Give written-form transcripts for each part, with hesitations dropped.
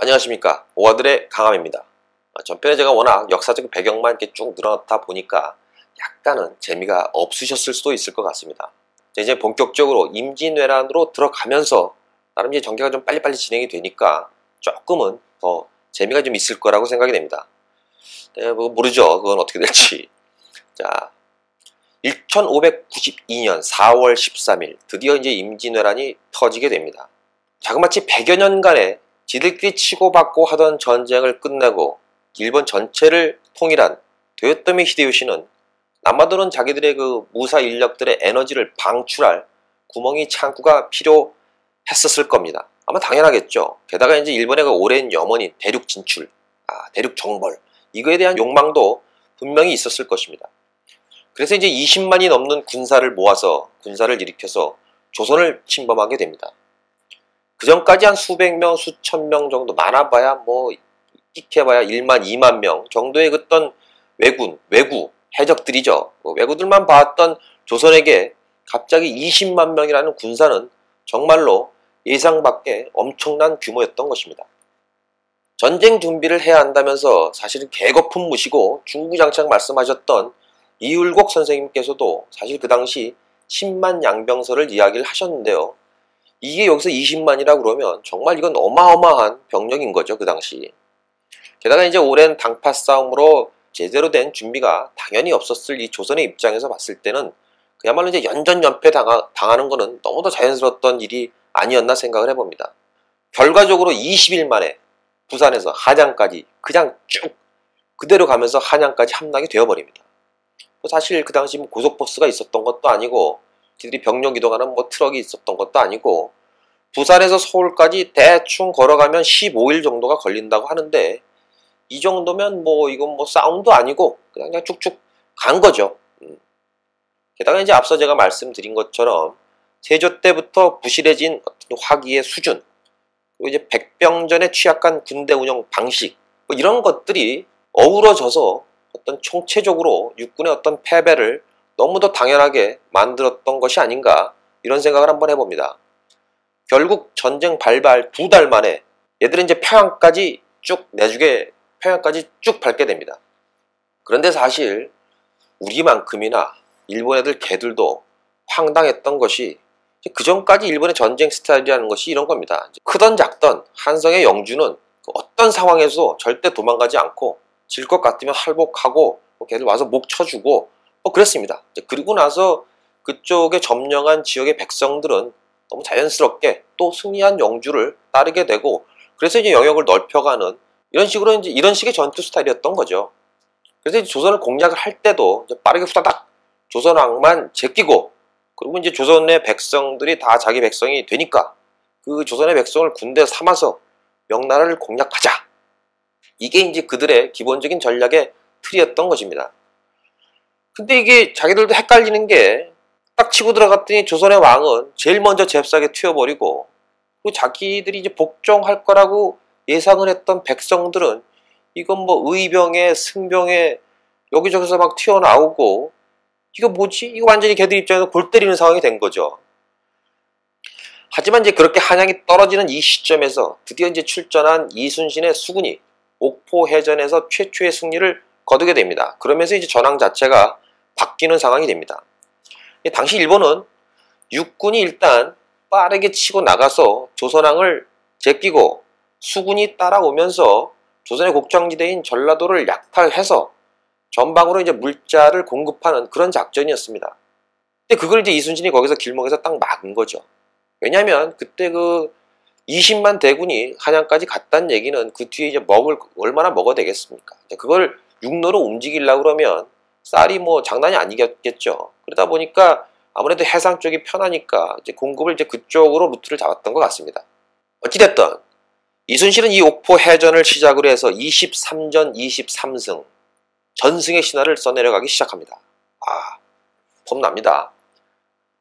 안녕하십니까. 오아들의 강함입니다. 전편에 제가 워낙 역사적 배경만 이렇게 쭉 늘어놓다 보니까 약간은 재미가 없으셨을 수도 있을 것 같습니다. 이제 본격적으로 임진왜란으로 들어가면서 나름 이제 전개가 좀 빨리빨리 진행이 되니까 조금은 더 재미가 좀 있을 거라고 생각이 됩니다. 네, 뭐 모르죠. 그건 어떻게 될지. 자, 1592년 4월 13일 드디어 이제 임진왜란이 터지게 됩니다. 자그마치 100여 년간의 지들끼리 치고받고 하던 전쟁을 끝내고 일본 전체를 통일한 도요토미 히데요시는 남아도는 자기들의 그 무사 인력들의 에너지를 방출할 구멍이 창구가 필요했었을 겁니다. 아마 당연하겠죠. 게다가 이제 일본의 그 오랜 염원인 대륙 진출, 대륙 정벌, 이거에 대한 욕망도 분명히 있었을 것입니다. 그래서 이제 20만이 넘는 군사를 모아서 군사를 일으켜서 조선을 침범하게 됩니다. 그 전까지 한 수백 명, 수천 명 정도, 많아봐야 뭐 끽해봐야 1만, 2만 명 정도의 어떤 외구, 해적들이죠. 외구들만 봤던 조선에게 갑자기 20만 명이라는 군사는 정말로 예상 밖의 엄청난 규모였던 것입니다. 전쟁 준비를 해야 한다면서 사실은 개거품 무시고 중구장창 말씀하셨던 이율곡 선생님께서도 사실 그 당시 10만 양병설을 이야기를 하셨는데요. 이게 여기서 20만이라 그러면 정말 이건 어마어마한 병력인 거죠, 그 당시. 게다가 이제 오랜 당파 싸움으로 제대로 된 준비가 당연히 없었을 이 조선의 입장에서 봤을 때는 그야말로 이제 연전연패 당하는 거는 너무도 자연스러웠던 일이 아니었나 생각을 해봅니다. 결과적으로 20일 만에 부산에서 한양까지 그냥 쭉 그대로 가면서 한양까지 함락이 되어버립니다. 사실 그 당시 뭐 고속버스가 있었던 것도 아니고 지들이 병력 이동하는 뭐 트럭이 있었던 것도 아니고 부산에서 서울까지 대충 걸어가면 15일 정도가 걸린다고 하는데 이 정도면 뭐 이건 뭐 싸움도 아니고 그냥 쭉쭉 간 거죠. 게다가 이제 앞서 제가 말씀드린 것처럼 세조 때부터 부실해진 어떤 화기의 수준, 그리고 이제 백병전에 취약한 군대 운영 방식, 뭐 이런 것들이 어우러져서 어떤 총체적으로 육군의 어떤 패배를 너무도 당연하게 만들었던 것이 아닌가, 이런 생각을 한번 해봅니다. 결국 전쟁 발발 2달 만에 얘들은 이제 평양까지 쭉 내주게, 평양까지 쭉 밟게 됩니다. 그런데 사실 우리만큼이나 일본 애들 걔들도 황당했던 것이 그 전까지 일본의 전쟁 스타일이라는 것이 이런 겁니다. 크던 작던 한성의 영주는 어떤 상황에서 절대 도망가지 않고 질 것 같으면 할복하고 걔들 와서 목 쳐주고 그랬습니다. 그리고 나서 그쪽에 점령한 지역의 백성들은 너무 자연스럽게 또 승리한 영주를 따르게 되고, 그래서 이제 영역을 넓혀가는 이런 식으로 이제 이런 식의 전투 스타일이었던 거죠. 그래서 이제 조선을 공략을 할 때도 이제 빠르게 후다닥 조선왕만 제끼고, 그리고 이제 조선의 백성들이 다 자기 백성이 되니까 그 조선의 백성을 군대 삼아서 명나라를 공략하자. 이게 이제 그들의 기본적인 전략의 틀이었던 것입니다. 근데 이게 자기들도 헷갈리는 게 딱 치고 들어갔더니 조선의 왕은 제일 먼저 잽싸게 튀어버리고, 그리고 자기들이 이제 복종할 거라고 예상을 했던 백성들은 이건 뭐 의병에 승병에 여기저기서 막 튀어나오고, 이거 뭐지? 이거 완전히 걔들 입장에서 골 때리는 상황이 된 거죠. 하지만 이제 그렇게 한양이 떨어지는 이 시점에서 드디어 이제 출전한 이순신의 수군이 옥포해전에서 최초의 승리를 거두게 됩니다. 그러면서 이제 전황 자체가 바뀌는 상황이 됩니다. 당시 일본은 육군이 일단 빠르게 치고 나가서 조선왕을 제끼고 수군이 따라오면서 조선의 곡창지대인 전라도를 약탈해서 전방으로 이제 물자를 공급하는 그런 작전이었습니다. 근데 그걸 이제 이순신이 거기서 길목에서 딱 막은 거죠. 왜냐하면 그때 그 20만 대군이 한양까지 갔다는 얘기는 그 뒤에 이제 얼마나 먹어야 되겠습니까? 그걸 육로로 움직이려고 그러면 쌀이 뭐 장난이 아니겠죠. 그러다 보니까 아무래도 해상 쪽이 편하니까 이제 공급을 이제 그쪽으로 루트를 잡았던 것 같습니다. 어찌됐든 이순신은 이 옥포 해전을 시작으로 해서 23전 23승 전승의 신화를 써내려가기 시작합니다. 폼납니다.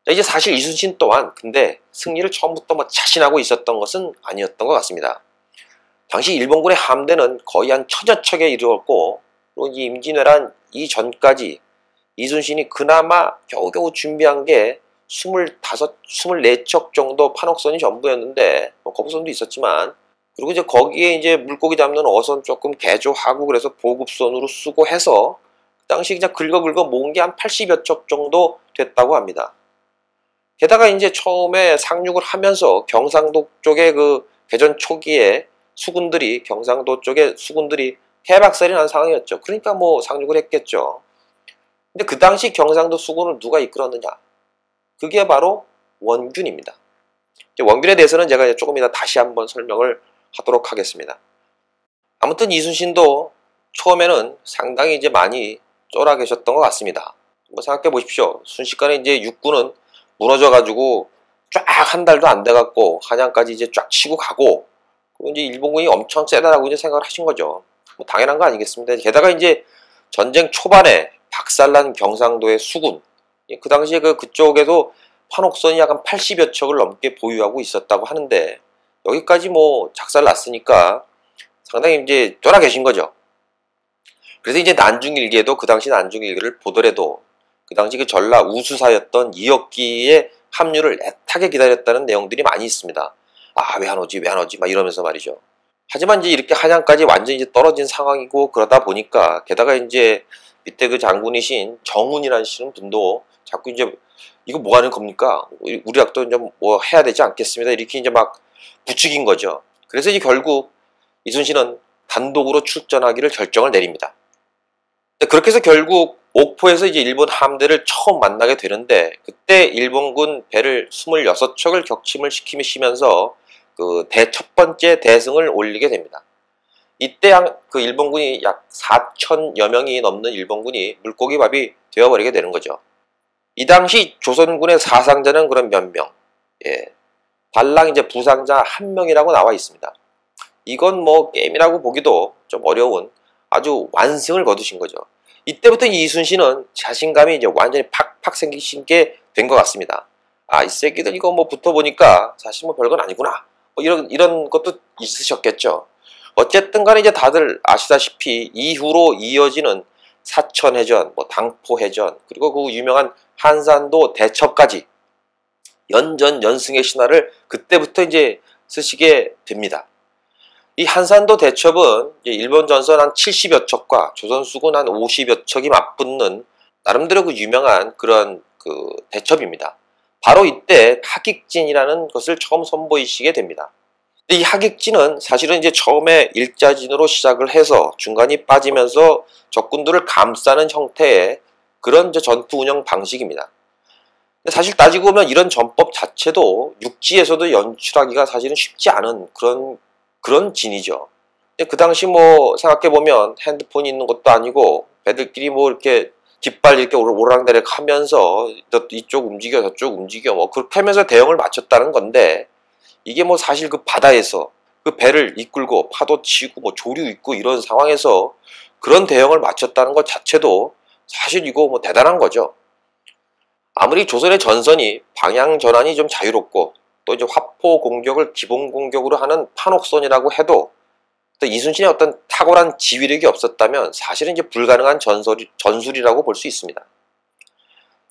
이제 사실 이순신 또한 근데 승리를 처음부터 뭐 자신하고 있었던 것은 아니었던 것 같습니다. 당시 일본군의 함대는 거의 한 1000여 척에 이르렀고, 또 이 임진왜란 이전까지 이순신이 그나마 겨우겨우 준비한 게 25, 24척 정도 판옥선이 전부였는데, 뭐 거북선도 있었지만 그리고 이제 거기에 이제 물고기 잡는 어선 조금 개조하고 그래서 보급선으로 쓰고 해서 그 당시 그냥 긁어 모은 게 한 80여 척 정도 됐다고 합니다. 게다가 이제 처음에 상륙을 하면서 경상도 쪽에 그 개전 초기에 경상도 쪽에 수군들이 해박살이 난 상황이었죠. 그러니까 뭐 상륙을 했겠죠. 근데 그 당시 경상도 수군을 누가 이끌었느냐? 그게 바로 원균입니다. 원균에 대해서는 제가 조금 이따 다시 한번 설명을 하도록 하겠습니다. 아무튼 이순신도 처음에는 상당히 이제 많이 쫄아 계셨던 것 같습니다. 뭐 생각해 보십시오. 순식간에 이제 육군은 무너져가지고 쫙 한 달도 안 돼갖고 한양까지 이제 쫙 치고 가고, 그리고 이제 일본군이 엄청 세다라고 이제 생각을 하신 거죠. 뭐 당연한 거 아니겠습니까? 게다가 이제 전쟁 초반에 박살난 경상도의 수군, 그 당시에 그쪽에도 판옥선이 약 한 80여 척을 넘게 보유하고 있었다고 하는데, 여기까지 뭐 작살 났으니까 상당히 이제 쫄아 계신 거죠. 그래서 이제 난중일기에도 그 당시 난중일기를 보더라도 그 당시 그 전라 우수사였던 이혁기의 합류를 애타게 기다렸다는 내용들이 많이 있습니다. 아, 왜 안 오지, 왜 안 오지, 막 이러면서 말이죠. 하지만 이제 이렇게 한양까지 완전히 이제 떨어진 상황이고 그러다 보니까, 게다가 이제 밑에 그 장군이신 정훈이라는 분도 자꾸 이제 이거 뭐 하는 겁니까? 우리 학도 이제 뭐 해야 되지 않겠습니다. 이렇게 이제 막 부추긴 거죠. 그래서 이제 결국 이순신은 단독으로 출전하기를 결정을 내립니다. 그렇게 해서 결국 옥포에서 이제 일본 함대를 처음 만나게 되는데, 그때 일본군 배를 26척을 격침을 시키면서 그 첫 번째 대승을 올리게 됩니다. 이때 그 일본군이 약 4천여 명이 넘는 일본군이 물고기밥이 되어버리게 되는 거죠. 이 당시 조선군의 사상자는 그럼 몇 명? 예, 달랑 이제 부상자 1명이라고 나와 있습니다. 이건 뭐 게임이라고 보기도 좀 어려운 아주 완승을 거두신 거죠. 이때부터 이순신은 자신감이 이제 완전히 팍팍 생기신 게 된 것 같습니다. 아, 이 새끼들 이거 뭐 붙어보니까 사실 뭐 별건 아니구나. 뭐 이런 것도 있으셨겠죠. 어쨌든 간에 이제 다들 아시다시피 이후로 이어지는 사천해전, 뭐 당포해전, 그리고 그 유명한 한산도 대첩까지 연전연승의 신화를 그때부터 이제 쓰시게 됩니다. 이 한산도 대첩은 일본 전선 한 70여 척과 조선 수군 한 50여 척이 맞붙는 나름대로 그 유명한 그런 그 대첩입니다. 바로 이때 하객진이라는 것을 처음 선보이시게 됩니다. 이 하객진은 사실은 이제 처음에 일자진으로 시작을 해서 중간이 빠지면서 적군들을 감싸는 형태의 그런 전투 운영 방식입니다. 근데 사실 따지고 보면 이런 전법 자체도 육지에서도 연출하기가 사실은 쉽지 않은 그런 진이죠. 그 당시 뭐 생각해보면 핸드폰이 있는 것도 아니고 배들끼리 뭐 이렇게 깃발 이렇게 오르락내리락 하면서 이쪽 움직여 저쪽 움직여 뭐 그렇게 하면서 대형을 맞췄다는 건데, 이게 뭐 사실 그 바다에서 그 배를 이끌고 파도 치고 뭐 조류 있고 이런 상황에서 그런 대형을 맞췄다는 것 자체도 사실 이거 뭐 대단한 거죠. 아무리 조선의 전선이 방향 전환이 좀 자유롭고 또 이제 화포 공격을 기본 공격으로 하는 판옥선이라고 해도, 또 이순신의 어떤 탁월한 지휘력이 없었다면 사실은 이제 불가능한 전술이라고 볼 수 있습니다.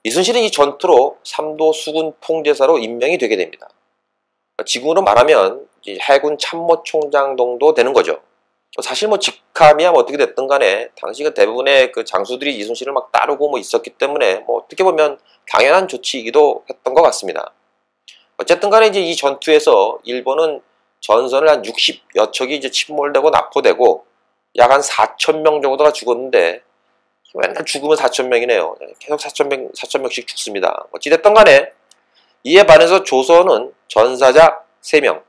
이순신은 이 전투로 삼도 수군 통제사로 임명이 되게 됩니다. 지금으로 말하면 해군 참모총장 정도 되는 거죠. 사실 뭐 직함이야 뭐 어떻게 됐든 간에 당시 그 대부분의 그 장수들이 이순신을 막 따르고 뭐 있었기 때문에 뭐 어떻게 보면 당연한 조치이기도 했던 것 같습니다. 어쨌든 간에 이제 이 전투에서 일본은 전선을 한 60여 척이 이제 침몰되고 납포되고 약 한 4,000명 정도가 죽었는데, 맨날 죽으면 4,000명이네요. 계속 4,000명씩 죽습니다. 어찌됐든 간에 이에 반해서 조선은 전사자 3명,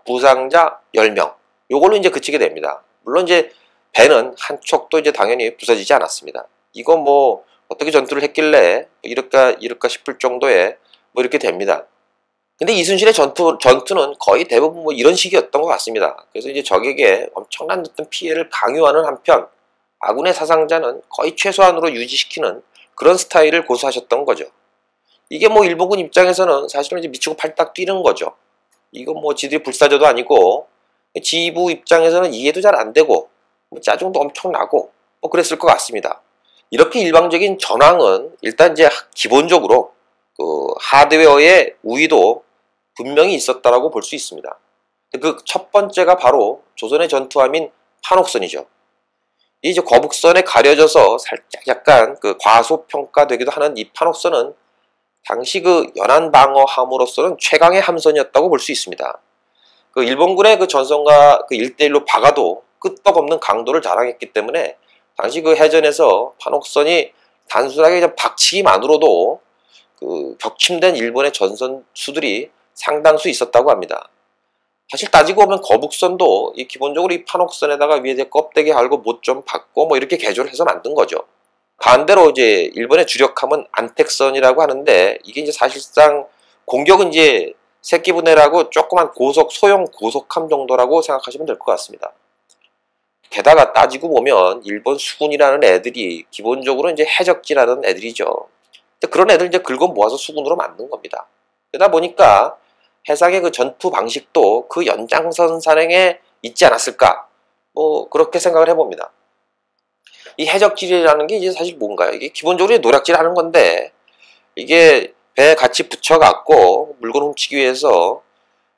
부상자 10명, 요걸로 이제 그치게 됩니다. 물론 이제 배는 한 척도 이제 당연히 부서지지 않았습니다. 이거 뭐 어떻게 전투를 했길래 이럴까 싶을 정도의 뭐 이렇게 됩니다. 근데 이순신의 전투는 거의 대부분 뭐 이런 식이었던 것 같습니다. 그래서 이제 적에게 엄청난 어떤 피해를 강요하는 한편 아군의 사상자는 거의 최소한으로 유지시키는 그런 스타일을 고수하셨던 거죠. 이게 뭐 일본군 입장에서는 사실은 이제 미치고 팔딱 뛰는 거죠. 이건 뭐 지들이 불사조도 아니고 지부 입장에서는 이해도 잘 안 되고 뭐 짜증도 엄청 나고 뭐 그랬을 것 같습니다. 이렇게 일방적인 전황은 일단 이제 기본적으로 그 하드웨어의 우위도 분명히 있었다라고 볼 수 있습니다. 그 첫 번째가 바로 조선의 전투함인 판옥선이죠. 이 이제 거북선에 가려져서 살짝 약간 그 과소평가되기도 하는 이 판옥선은 당시 그 연안 방어함으로서는 최강의 함선이었다고 볼 수 있습니다. 그 일본군의 그 전선과 그 1대1로 박아도 끄떡없는 강도를 자랑했기 때문에 당시 그 해전에서 판옥선이 단순하게 그냥 박치기만으로도 그 격침된 일본의 전선수들이 상당수 있었다고 합니다. 사실 따지고 보면 거북선도 이 기본적으로 이 판옥선에다가 위에 껍데기 할고 못 좀 박고 뭐 이렇게 개조를 해서 만든 거죠. 반대로 이제 일본의 주력함은 안택선이라고 하는데 이게 이제 사실상 공격은 이제 새끼부내라고 조그만 고속 소형 고속함 정도라고 생각하시면 될 것 같습니다. 게다가 따지고 보면 일본 수군이라는 애들이 기본적으로 이제 해적지라는 애들이죠. 그런 애들 이제 긁어 모아서 수군으로 만든 겁니다. 그러다 보니까 해상의 그 전투 방식도 그 연장선 산행에 있지 않았을까? 뭐 그렇게 생각을 해봅니다. 이 해적질이라는 게 이제 사실 뭔가요? 이게 기본적으로 노략질 하는 건데 이게 배에 같이 붙여갖고 물건 훔치기 위해서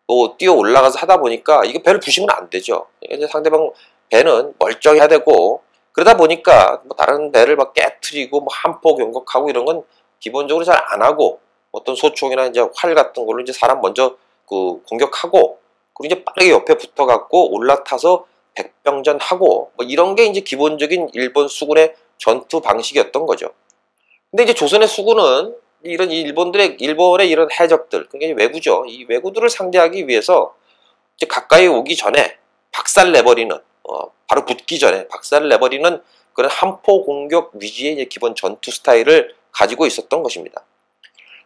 또 뛰어 올라가서 하다 보니까 이게 배를 부시면 안 되죠. 이제 상대방 배는 멀쩡해야 되고 그러다 보니까 뭐 다른 배를 막 깨트리고 뭐 함포 공격하고 이런 건 기본적으로 잘 안 하고 어떤 소총이나 이제 활 같은 걸로 이제 사람 먼저 그 공격하고 그리고 이제 빠르게 옆에 붙어갖고 올라타서 백병전하고 뭐 이런 게 이제 기본적인 일본 수군의 전투 방식이었던 거죠. 근데 이제 조선의 수군은 이런 일본의 이런 해적들, 그러니까 외구죠. 이 외구들을 상대하기 위해서 이제 가까이 오기 전에 박살 내버리는, 바로 붙기 전에 박살을 내버리는 그런 함포 공격 위주의 이제 기본 전투 스타일을 가지고 있었던 것입니다.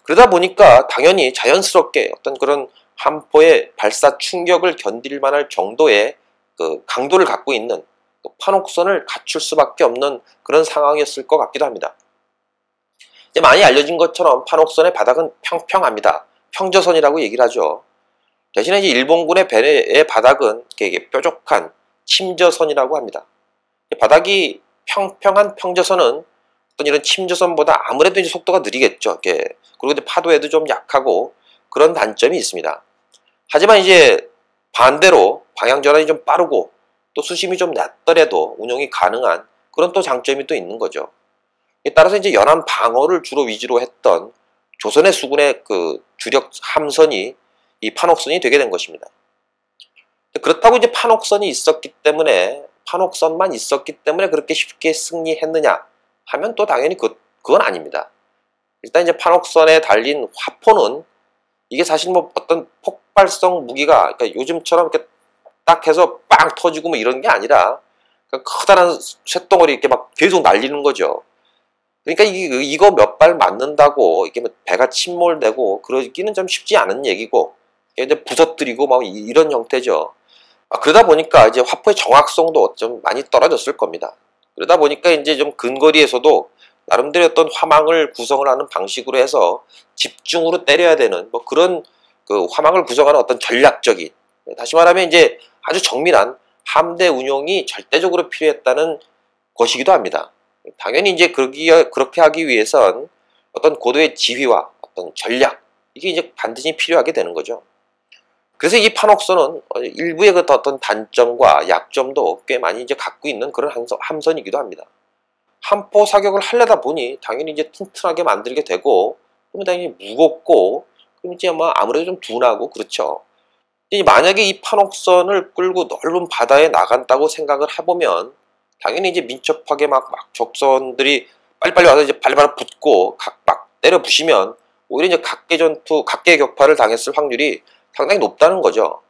그러다 보니까 당연히 자연스럽게 어떤 그런 함포의 발사 충격을 견딜 만할 정도의 그 강도를 갖고 있는 그 판옥선을 갖출 수밖에 없는 그런 상황이었을 것 같기도 합니다. 이제 많이 알려진 것처럼 판옥선의 바닥은 평평합니다. 평저선이라고 얘기를 하죠. 대신에 이제 일본군의 배의 바닥은 이게 뾰족한 침저선이라고 합니다. 바닥이 평평한 평저선은 어떤 이런 침저선보다 아무래도 이제 속도가 느리겠죠. 그리고 이제 파도에도 좀 약하고 그런 단점이 있습니다. 하지만 이제 반대로 방향 전환이 좀 빠르고 또 수심이 좀 낮더라도 운용이 가능한 그런 또 장점이 또 있는 거죠. 따라서 이제 연안 방어를 주로 위주로 했던 조선의 수군의 그 주력 함선이 이 판옥선이 되게 된 것입니다. 그렇다고 이제 판옥선만 있었기 때문에 그렇게 쉽게 승리했느냐 하면 또 당연히 그건 아닙니다. 일단 이제 판옥선에 달린 화포는 이게 사실 뭐 어떤 폭발성 무기가 그러니까 요즘처럼 이렇게 딱 해서 빵 터지고 뭐 이런 게 아니라 그러니까 커다란 쇳덩어리 이렇게 막 계속 날리는 거죠. 그러니까 이거 몇 발 맞는다고 이게 뭐 배가 침몰되고 그러기는 좀 쉽지 않은 얘기고 이제 부서뜨리고 막 이런 형태죠. 그러다 보니까 이제 화포의 정확성도 좀 많이 떨어졌을 겁니다. 그러다 보니까 이제 좀 근거리에서도 나름대로 어떤 화망을 구성을 하는 방식으로 해서 집중으로 때려야 되는 뭐 그런 그 화망을 구성하는 어떤 전략적인, 다시 말하면 이제 아주 정밀한 함대 운용이 절대적으로 필요했다는 것이기도 합니다. 당연히 이제 그렇게 하기 위해선 어떤 고도의 지휘와 어떤 전략, 이게 이제 반드시 필요하게 되는 거죠. 그래서 이 판옥선은 일부의 그 어떤 단점과 약점도 꽤 많이 이제 갖고 있는 그런 함선이기도 합니다. 함포 사격을 하려다 보니 당연히 이제 튼튼하게 만들게 되고, 그러면 당연히 무겁고, 그럼 이제 아무래도 좀 둔하고 그렇죠. 만약에 이 판옥선을 끌고 넓은 바다에 나간다고 생각을 해보면 당연히 이제 민첩하게 막 적선들이 빨리빨리 와서 이제 발발 붙고 막 때려 부시면 오히려 이제 각계 격파를 당했을 확률이 상당히 높다는 거죠.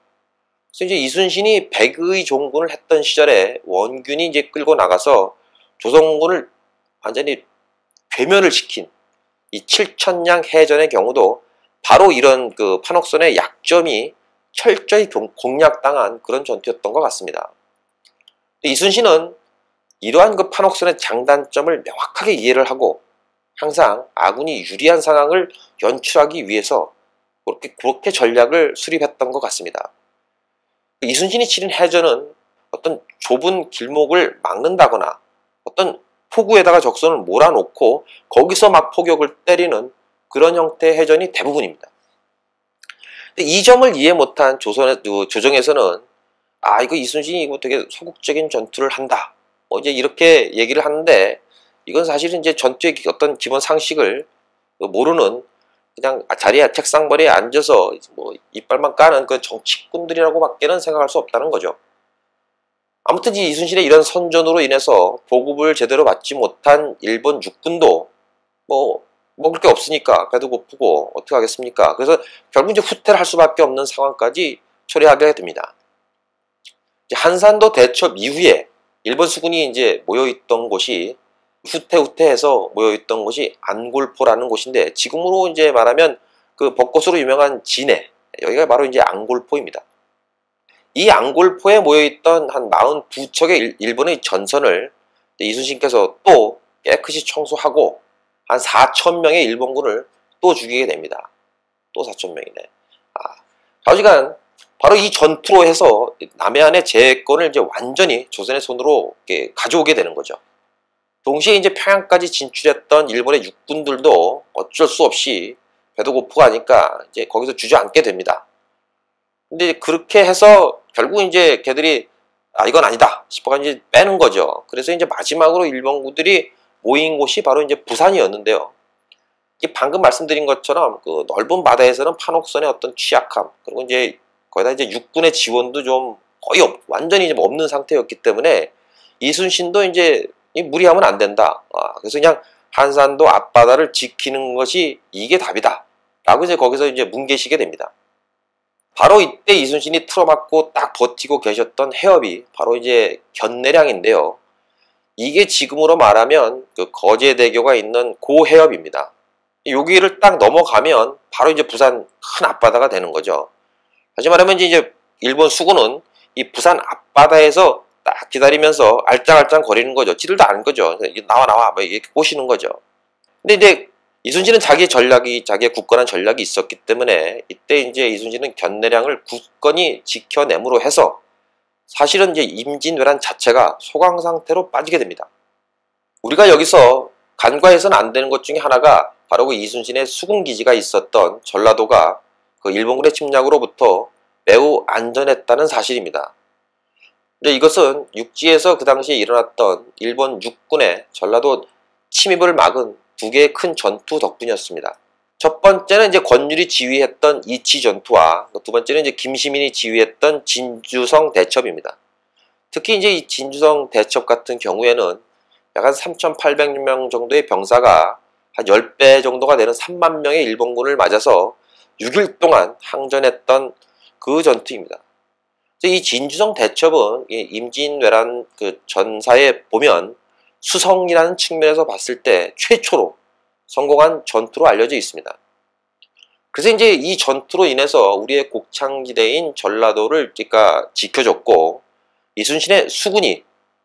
그래서 이제 이순신이 백의 종군을 했던 시절에 원균이 이제 끌고 나가서 조선군을 완전히 괴멸을 시킨 이 칠천량 해전의 경우도 바로 이런 그 판옥선의 약점이 철저히 공략당한 그런 전투였던 것 같습니다. 이순신은 이러한 그 판옥선의 장단점을 명확하게 이해를 하고 항상 아군이 유리한 상황을 연출하기 위해서 그렇게 전략을 수립했던 것 같습니다. 이순신이 치른 해전은 어떤 좁은 길목을 막는다거나 어떤 포구에다가 적선을 몰아놓고 거기서 막 포격을 때리는 그런 형태의 해전이 대부분입니다. 이 점을 이해 못한 조정에서는 아, 이거 이순신이 이거 되게 소극적인 전투를 한다. 뭐 이제 이렇게 얘기를 하는데, 이건 사실은 이제 전투의 어떤 기본 상식을 모르는, 그냥 자리에 책상머리에 앉아서 뭐 이빨만 까는 그 정치꾼들이라고밖에는 생각할 수 없다는 거죠. 아무튼 이 이순신의 이런 선전으로 인해서 보급을 제대로 받지 못한 일본 육군도 뭐 먹을 게 없으니까 배도 고프고 어떻게 하겠습니까? 그래서 결국 이제 후퇴를 할 수밖에 없는 상황까지 초래하게 됩니다. 이제 한산도 대첩 이후에 일본 수군이 이제 모여있던 곳이 후퇴해서 모여있던 곳이 안골포라는 곳인데, 지금으로 이제 말하면 그 벚꽃으로 유명한 진해, 여기가 바로 이제 안골포입니다. 이 안골포에 모여있던 한 42척의 일본의 전선을 이순신께서 또 깨끗이 청소하고 한 4,000명의 일본군을 또 죽이게 됩니다. 또 4,000명이네. 좌우지간 바로 이 전투로 해서 남해안의 재권을 이제 완전히 조선의 손으로 가져오게 되는 거죠. 동시에 이제 평양까지 진출했던 일본의 육군들도 어쩔 수 없이 배도 고프고 하니까 이제 거기서 주저앉게 됩니다. 근데 그렇게 해서 결국 이제 걔들이 이건 아니다 싶어가 이제 빼는 거죠. 그래서 이제 마지막으로 일본군들이 모인 곳이 바로 이제 부산이었는데요. 이게 방금 말씀드린 것처럼 그 넓은 바다에서는 판옥선의 어떤 취약함, 그리고 이제 거기다 이제 육군의 지원도 좀 거의 완전히 좀 없는 상태였기 때문에 이순신도 이제 무리하면 안 된다. 그래서 그냥 한산도 앞바다를 지키는 것이 이게 답이다. 라고 이제 거기서 이제 뭉개시게 됩니다. 바로 이때 이순신이 틀어막고 딱 버티고 계셨던 해협이 바로 이제 견내량인데요. 이게 지금으로 말하면 그 거제대교가 있는 고 해협입니다. 여기를 딱 넘어가면 바로 이제 부산 큰 앞바다가 되는 거죠. 다시 말하면 이제 일본 수군은 이 부산 앞바다에서 딱 기다리면서 알짱알짱 거리는 거죠. 지들도 아는 거죠. 나와 뭐 이렇게 꼬시는 거죠. 근데 이제 이순신은 자기의 굳건한 전략이 있었기 때문에 이때 이제 이순신은 견내량을 굳건히 지켜냄으로 해서 사실은 이제 임진왜란 자체가 소강 상태로 빠지게 됩니다. 우리가 여기서 간과해서는 안 되는 것 중에 하나가 바로 그 이순신의 수군기지가 있었던 전라도가 그 일본군의 침략으로부터 매우 안전했다는 사실입니다. 근데 이것은 육지에서 그 당시에 일어났던 일본 육군의 전라도 침입을 막은 두 개의 큰 전투 덕분이었습니다. 첫 번째는 이제 권율이 지휘했던 이치 전투와 두 번째는 이제 김시민이 지휘했던 진주성 대첩입니다. 특히 이제 이 진주성 대첩 같은 경우에는 약 한 3,800명 정도의 병사가 한 10배 정도가 되는 3만 명의 일본군을 맞아서 6일 동안 항전했던 그 전투입니다. 이 진주성 대첩은 임진왜란 그 전사에 보면 수성이라는 측면에서 봤을 때 최초로 성공한 전투로 알려져 있습니다. 그래서 이제 이 전투로 인해서 우리의 곡창지대인 전라도를 그러니까 지켜줬고, 이순신의 수군이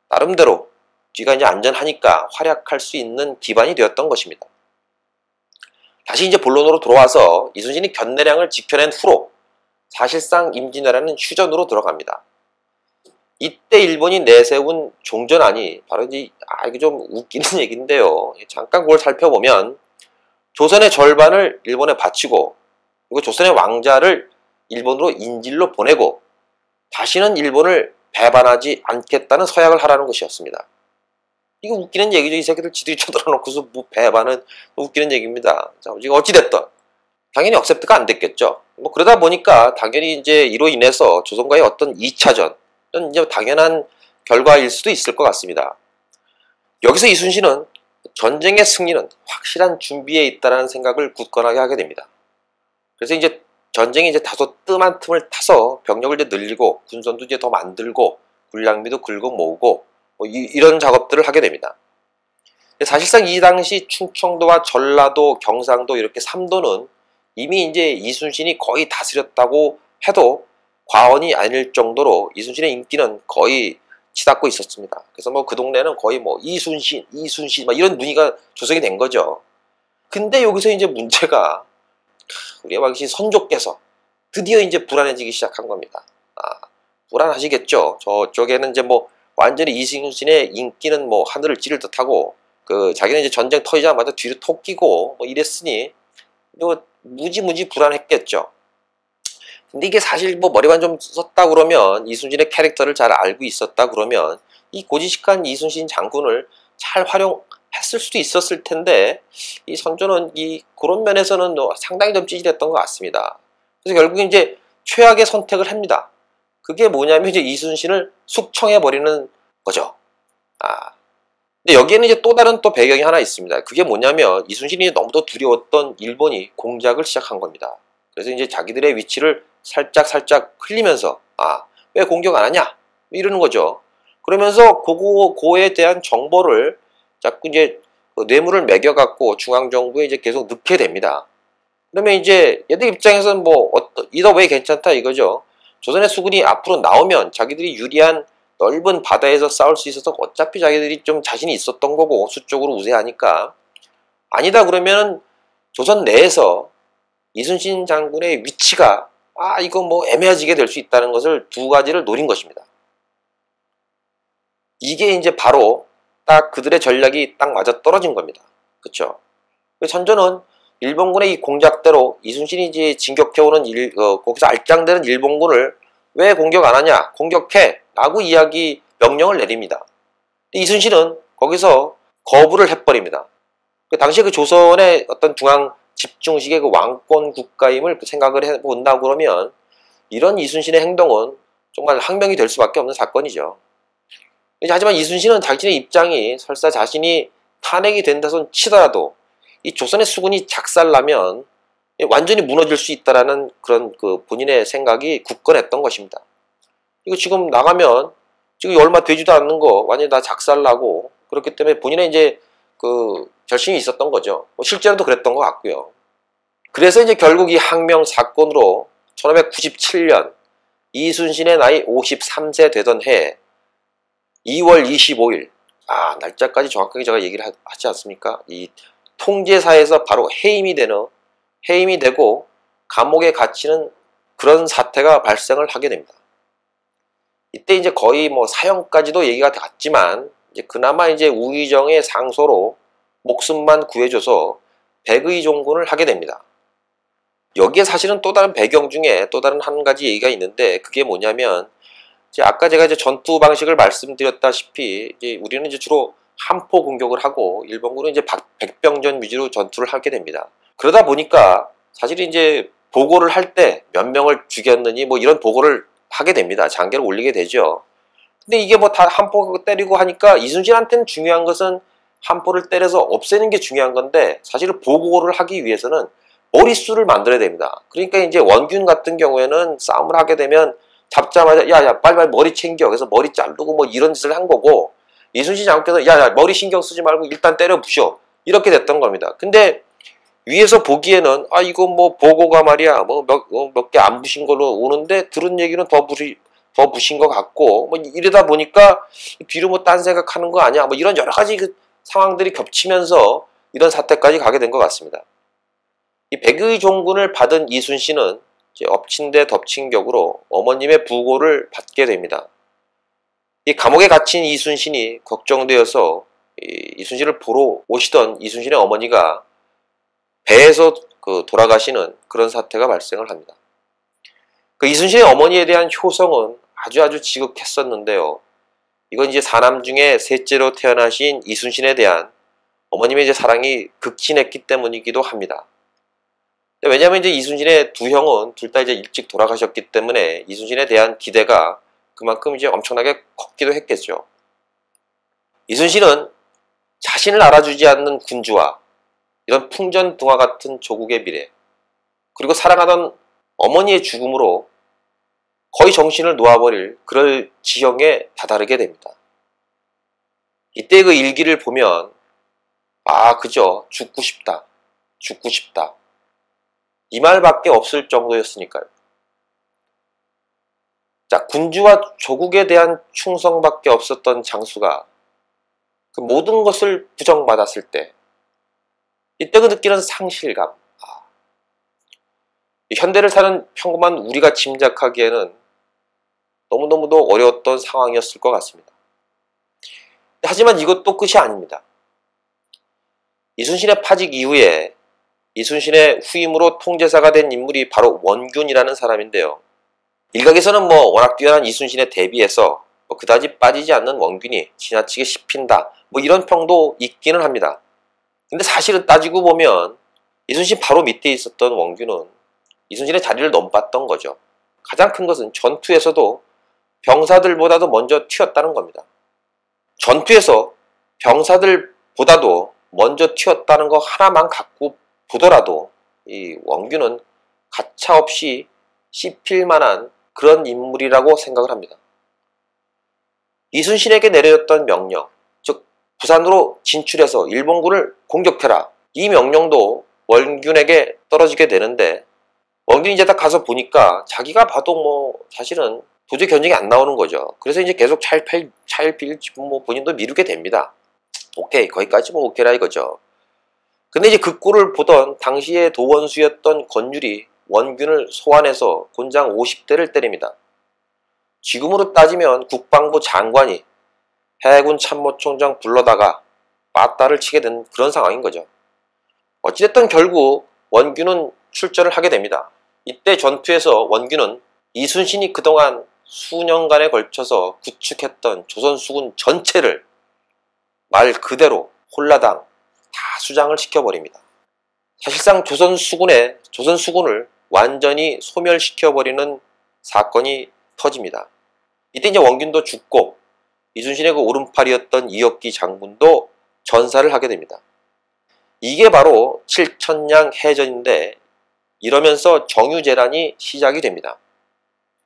나름대로 뒤가 이제 안전하니까 활약할 수 있는 기반이 되었던 것입니다. 다시 이제 본론으로 돌아와서 이순신이 견내량을 지켜낸 후로 사실상 임진왜란은 휴전으로 들어갑니다. 이때 일본이 내세운 종전안이 바로 이제 이게 좀 웃기는 얘기인데요. 잠깐 그걸 살펴보면 조선의 절반을 일본에 바치고, 그리고 조선의 왕자를 일본으로 인질로 보내고 다시는 일본을 배반하지 않겠다는 서약을 하라는 것이었습니다. 이거 웃기는 얘기죠. 이 새끼들 지들이 쳐들어놓고서 뭐 배반은 웃기는 얘기입니다. 자, 지금 어찌됐든 당연히 억셉트가 안 됐겠죠. 뭐 그러다 보니까 당연히 이제 이로 인해서 조선과의 어떤 2차전, 이제 당연한 결과일 수도 있을 것 같습니다. 여기서 이순신은 전쟁의 승리는 확실한 준비에 있다는 생각을 굳건하게 하게 됩니다. 그래서 이제 전쟁이 이제 다소 뜸한 틈을 타서 병력을 이제 늘리고 군선도 이제 더 만들고 군량미도 긁어 모으고 뭐 이런 작업들을 하게 됩니다. 사실상 이 당시 충청도와 전라도, 경상도 이렇게 3도는 이미 이제 이순신이 거의 다스렸다고 해도 과언이 아닐 정도로 이순신의 인기는 거의 치닫고 있었습니다. 그래서 뭐 그 동네는 거의 뭐 이순신 막 이런 분위기가 조성이 된 거죠. 근데 여기서 이제 문제가 우리 왕신 선조께서 드디어 이제 불안해지기 시작한 겁니다. 불안하시겠죠. 저쪽에는 이제 뭐 완전히 이순신의 인기는 뭐 하늘을 찌를 듯하고 그 자기는 이제 전쟁 터지자마자 뒤로 톡 끼고 뭐 이랬으니 뭐 무지무지 불안했겠죠. 근데 이게 사실 뭐 머리만 좀 썼다 그러면, 이순신의 캐릭터를 잘 알고 있었다 그러면 이 고지식한 이순신 장군을 잘 활용했을 수도 있었을 텐데, 이 선조는 이 그런 면에서는 상당히 좀 찌질했던 것 같습니다. 그래서 결국 이제 최악의 선택을 합니다. 그게 뭐냐면 이제 이순신을 숙청해 버리는 거죠. 근데 여기에는 이제 또 다른 배경이 하나 있습니다. 그게 뭐냐면 이순신이 너무도 두려웠던 일본이 공작을 시작한 겁니다. 그래서 이제 자기들의 위치를 살짝 흘리면서 왜 공격 안 하냐 이러는 거죠. 그러면서 고에 대한 정보를 자꾸 이제 뇌물을 매겨갖고 중앙정부에 이제 계속 넣게 됩니다. 그러면 이제 얘들 입장에서는 이더 왜 괜찮다 이거죠. 조선의 수군이 앞으로 나오면 자기들이 유리한 넓은 바다에서 싸울 수 있어서 어차피 자기들이 좀 자신이 있었던 거고 수적으로 우세하니까, 아니다 그러면 조선 내에서 이순신 장군의 위치가 이거 애매해지게 될 수 있다는 것을 두 가지를 노린 것입니다. 이게 이제 바로 딱 그들의 전략이 딱 맞아 떨어진 겁니다. 그쵸? 선조는 일본군의 이 공작대로 이순신이 이제 진격해오는 거기서 알짱대는 일본군을 왜 공격 안 하냐, 공격해 라고 명령을 내립니다. 이순신은 거기서 거부를 해버립니다. 당시에 그 조선의 어떤 중앙 집중식의 그 왕권 국가임을 생각을 해본다고 그러면 이런 이순신의 행동은 정말 항명이 될 수밖에 없는 사건이죠. 하지만 이순신은 자신의 입장이 설사 자신이 탄핵이 된다손 치더라도 이 조선의 수군이 작살나면 완전히 무너질 수 있다라는 그런 본인의 생각이 굳건했던 것입니다. 이거 지금 나가면 지금 얼마 되지도 않는 거 완전히 다 작살나고, 그렇기 때문에 본인의 이제 결심이 있었던 거죠. 실제로도 그랬던 것 같고요. 그래서 이제 결국 이 항명 사건으로 1597년 이순신의 나이 53세 되던 해 2월 25일, 날짜까지 정확하게 제가 얘기를 하지 않습니까? 이 통제사에서 바로 해임이 되고 감옥에 갇히는 그런 사태가 발생을 하게 됩니다. 이때 이제 거의 사형까지도 얘기가 갔지만, 이제 그나마 이제 우의정의 상소로 목숨만 구해줘서 백의종군을 하게 됩니다. 여기에 사실은 또 다른 배경 중에 또 다른 한 가지 얘기가 있는데, 그게 뭐냐면, 아까 제가 이제 전투 방식을 말씀드렸다시피, 이제 우리는 이제 주로 함포 공격을 하고 일본군은 이제 백병전 위주로 전투를 하게 됩니다. 그러다 보니까 사실 이제 보고를 할 때 몇 명을 죽였느니 이런 보고를 하게 됩니다. 장계를 올리게 되죠. 근데 이게 다 함포 때리고 하니까 이순신한테는 중요한 것은 함포를 때려서 없애는 게 중요한 건데, 사실은 보고를 하기 위해서는 머릿수를 만들어야 됩니다. 그러니까 이제 원균 같은 경우에는 싸움을 하게 되면 잡자마자 야 빨리 머리 챙겨, 그래서 머리 자르고 이런 짓을 한 거고, 이순신 장군께서 야 머리 신경 쓰지 말고 일단 때려 부셔, 이렇게 됐던 겁니다. 근데 위에서 보기에는 이거 보고가 말이야 몇 개 안 부신 걸로 오는데, 들은 얘기는 더 부신 것 같고 이러다 보니까 뒤로 딴 생각하는 거 아니야, 이런 여러 가지 상황들이 겹치면서 이런 사태까지 가게 된 것 같습니다. 이 백의종군을 받은 이순신은 이제 엎친 데 덮친 격으로 어머님의 부고를 받게 됩니다. 이 감옥에 갇힌 이순신이 걱정되어서 이순신을 보러 오시던 이순신의 어머니가 배에서 돌아가시는 그런 사태가 발생을 합니다. 이순신의 어머니에 대한 효성은 아주 지극했었는데요. 이건 이제 사남 중에 셋째로 태어나신 이순신에 대한 어머님의 이제 사랑이 극진했기 때문이기도 합니다. 왜냐하면 이제 이순신의 두 형은 둘 다 이제 일찍 돌아가셨기 때문에 이순신에 대한 기대가 그만큼 이제 엄청나게 컸기도 했겠죠. 이순신은 자신을 알아주지 않는 군주와 이런 풍전등화 같은 조국의 미래, 그리고 사랑하던 어머니의 죽음으로 거의 정신을 놓아버릴 그럴 지경에 다다르게 됩니다. 이때 그 일기를 보면 그저 죽고 싶다 이 말밖에 없을 정도였으니까요. 자, 군주와 조국에 대한 충성밖에 없었던 장수가 그 모든 것을 부정받았을 때 이때 그 느끼는 상실감, 현대를 사는 평범한 우리가 짐작하기에는 너무너무도 어려웠던 상황이었을 것 같습니다. 하지만 이것도 끝이 아닙니다. 이순신의 파직 이후에 이순신의 후임으로 통제사가 된 인물이 바로 원균이라는 사람인데요. 일각에서는 뭐 워낙 뛰어난 이순신에 대비해서 뭐 그다지 빠지지 않는 원균이 지나치게 씹힌다, 뭐 이런 평도 있기는 합니다. 근데 사실은 따지고 보면 이순신 바로 밑에 있었던 원균은 이순신의 자리를 넘봤던 거죠. 가장 큰 것은 전투에서도 병사들보다도 먼저 튀었다는 겁니다. 전투에서 병사들보다도 먼저 튀었다는 거 하나만 갖고 보더라도 이 원균은 가차없이 씹힐 만한 그런 인물이라고 생각을 합니다. 이순신에게 내려졌던 명령, 즉 부산으로 진출해서 일본군을 공격해라, 이 명령도 원균에게 떨어지게 되는데, 원균이 이제 딱 가서 보니까 자기가 봐도 뭐 사실은 도저히 견적이 안 나오는 거죠. 그래서 이제 계속 차일피일 뭐 본인도 미루게 됩니다. 오케이, 거기까지 뭐 오케이라 이거죠. 근데 이제 그 꼴을 보던 당시의 도원수였던 권율이 원균을 소환해서 곤장 50대를 때립니다. 지금으로 따지면 국방부 장관이 해군 참모총장 불러다가 빠따를 치게 된 그런 상황인 거죠. 어찌됐든 결국 원균은 출전을 하게 됩니다. 이때 전투에서 원균은 이순신이 그동안 수년간에 걸쳐서 구축했던 조선수군 전체를 말 그대로 홀라당 다 수장을 시켜버립니다. 사실상 조선수군을 완전히 소멸시켜버리는 사건이 터집니다. 이때 이제 원균도 죽고 이순신의 그 오른팔이었던 이혁기 장군도 전사를 하게 됩니다. 이게 바로 칠천량 해전인데, 이러면서 정유재란이 시작이 됩니다.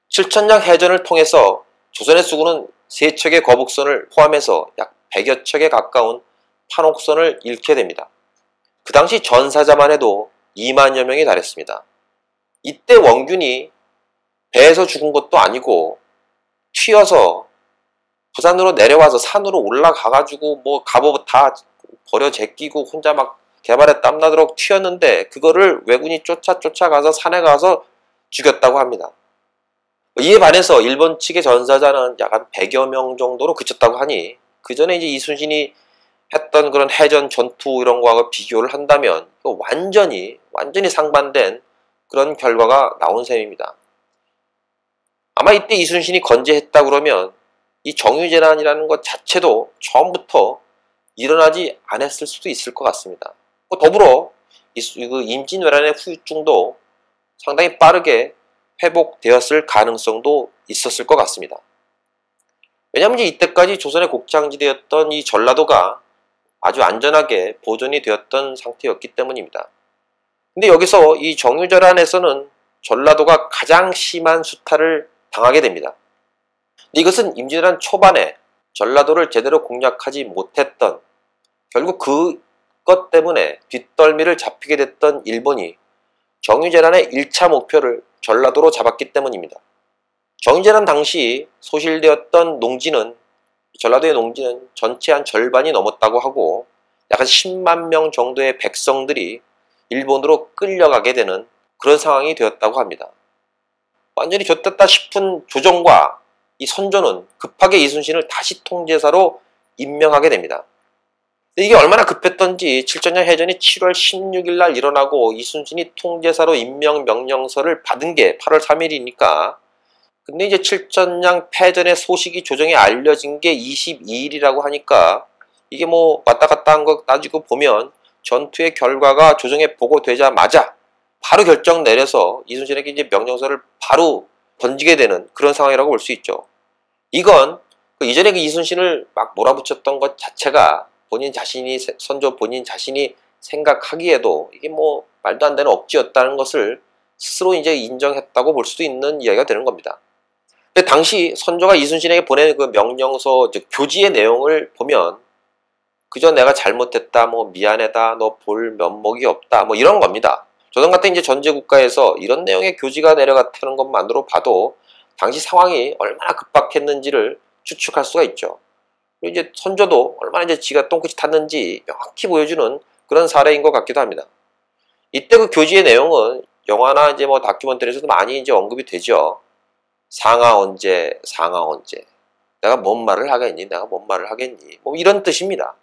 칠천량 해전을 통해서 조선의 수군은 3척의 거북선을 포함해서 약 100여 척에 가까운 판옥선을 잃게 됩니다. 그 당시 전사자만 해도 2만여 명에 달했습니다. 이때 원균이 배에서 죽은 것도 아니고 튀어서 부산으로 내려와서 산으로 올라가가지고 뭐 갑옷 다 버려 제끼고 혼자 막 개발에 땀나도록 튀었는데, 그거를 왜군이 쫓아가서 산에 가서 죽였다고 합니다. 이에 반해서 일본 측의 전사자는 약 한 100여 명 정도로 그쳤다고 하니, 그 전에 이제 이순신이 했던 그런 해전 전투 이런 거하고 비교를 한다면 완전히 상반된 그런 결과가 나온 셈입니다. 아마 이때 이순신이 건재했다 그러면 이 정유재난이라는 것 자체도 처음부터 일어나지 않았을 수도 있을 것 같습니다. 더불어 임진왜란의 후유증도 상당히 빠르게 회복되었을 가능성도 있었을 것 같습니다. 왜냐하면 이때까지 조선의 곡창지대였던 이 전라도가 아주 안전하게 보존이 되었던 상태였기 때문입니다. 근데 여기서 이 정유재란에서는 전라도가 가장 심한 수탈을 당하게 됩니다. 이것은 임진왜란 초반에 전라도를 제대로 공략하지 못했던, 결국 그것 때문에 뒷덜미를 잡히게 됐던 일본이 정유재란의 1차 목표를 전라도로 잡았기 때문입니다. 정유재란 당시 소실되었던 농지는, 전라도의 농지는 전체 한 절반이 넘었다고 하고, 약 한 10만 명 정도의 백성들이 일본으로 끌려가게 되는 그런 상황이 되었다고 합니다. 완전히 좆됐다 싶은 조정과 이 선조는 급하게 이순신을 다시 통제사로 임명하게 됩니다. 이게 얼마나 급했던지 칠천량 해전이 7월 16일 날 일어나고 이순신이 통제사로 임명 명령서를 받은 게 8월 3일이니까, 근데 이제 칠천량 패전의 소식이 조정에 알려진 게 22일이라고 하니까, 이게 뭐 왔다 갔다 한 거 따지고 보면 전투의 결과가 조정에 보고되자마자 바로 결정 내려서 이순신에게 이제 명령서를 바로 던지게 되는 그런 상황이라고 볼 수 있죠. 이건 이전에 그 이순신을 막 몰아붙였던 것 자체가 선조 본인 자신이 생각하기에도 이게 뭐 말도 안 되는 억지였다는 것을 스스로 이제 인정했다고 볼 수도 있는 이야기가 되는 겁니다. 근데 당시 선조가 이순신에게 보낸 그 명령서, 즉 교지의 내용을 보면 그저 내가 잘못했다, 뭐 미안하다, 너 볼 면목이 없다, 뭐 이런 겁니다. 조선 같은 이제 전제국가에서 이런 내용의 교지가 내려갔다는 것만으로 봐도 당시 상황이 얼마나 급박했는지를 추측할 수가 있죠. 그리고 이제 선조도 얼마나 이제 지가 똥끝이 탔는지 명확히 보여주는 그런 사례인 것 같기도 합니다. 이때 그 교지의 내용은 영화나 이제 뭐 다큐멘터리에서도 많이 이제 언급이 되죠. 상하 언제, 상하 언제. 내가 뭔 말을 하겠니? 내가 뭔 말을 하겠니? 뭐 이런 뜻입니다.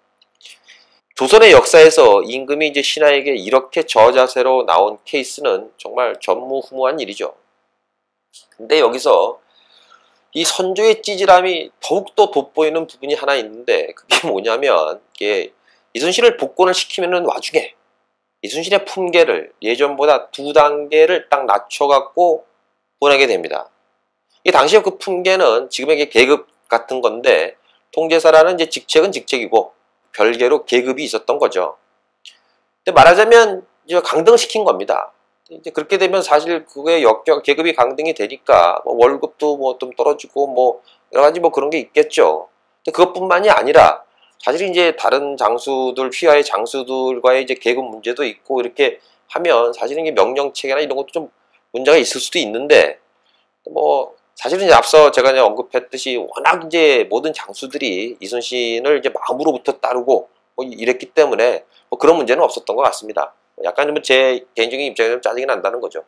조선의 역사에서 임금이 이제 신하에게 이렇게 저자세로 나온 케이스는 정말 전무후무한 일이죠. 근데 여기서 이 선조의 찌질함이 더욱더 돋보이는 부분이 하나 있는데, 그게 뭐냐면, 이게 이순신을 복권을 시키는 와중에 이순신의 품계를 예전보다 2단계를 딱 낮춰갖고 보내게 됩니다. 이 당시에 그 품계는 지금의 계급 같은 건데, 통제사라는 이제 직책은 직책이고 별개로 계급이 있었던 거죠. 근데 말하자면 이제 강등시킨 겁니다. 이제 그렇게 되면 사실 그게 계급이 강등이 되니까 뭐 월급도 뭐 좀 떨어지고 뭐 여러 가지 뭐 그런 게 있겠죠. 근데 그것뿐만이 아니라 사실 이제 다른 장수들, 휘하의 장수들과의 이제 계급 문제도 있고 이렇게 하면 사실은 이게 명령 체계나 이런 것도 좀 문제가 있을 수도 있는데, 뭐 사실은 이제 앞서 제가 이제 언급했듯이 워낙 이제 모든 장수들이 이순신을 이제 마음으로부터 따르고 뭐 이랬기 때문에 뭐 그런 문제는 없었던 것 같습니다. 약간 좀 제 개인적인 입장에서 좀 짜증이 난다는 거죠.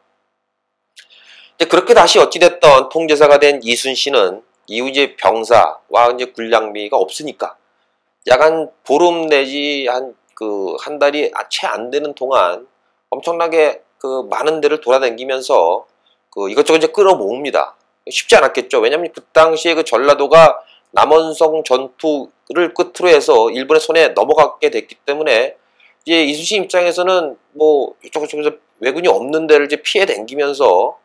근데 그렇게 다시 어찌됐던 통제사가 된 이순신은 이후 이제 병사와 이제 군량미가 없으니까 약간 보름 내지 한 달이 채 안 되는 동안 엄청나게 그 많은 데를 돌아다니면서 그 이것저것 이제 끌어모읍니다. 쉽지 않았겠죠. 왜냐하면 그 당시에 그 전라도가 남원성 전투를 끝으로 해서 일본의 손에 넘어가게 됐기 때문에 이제 이순신 입장에서는 뭐 이쪽저쪽에서 왜군이 없는 데를 이제 피해 댕기면서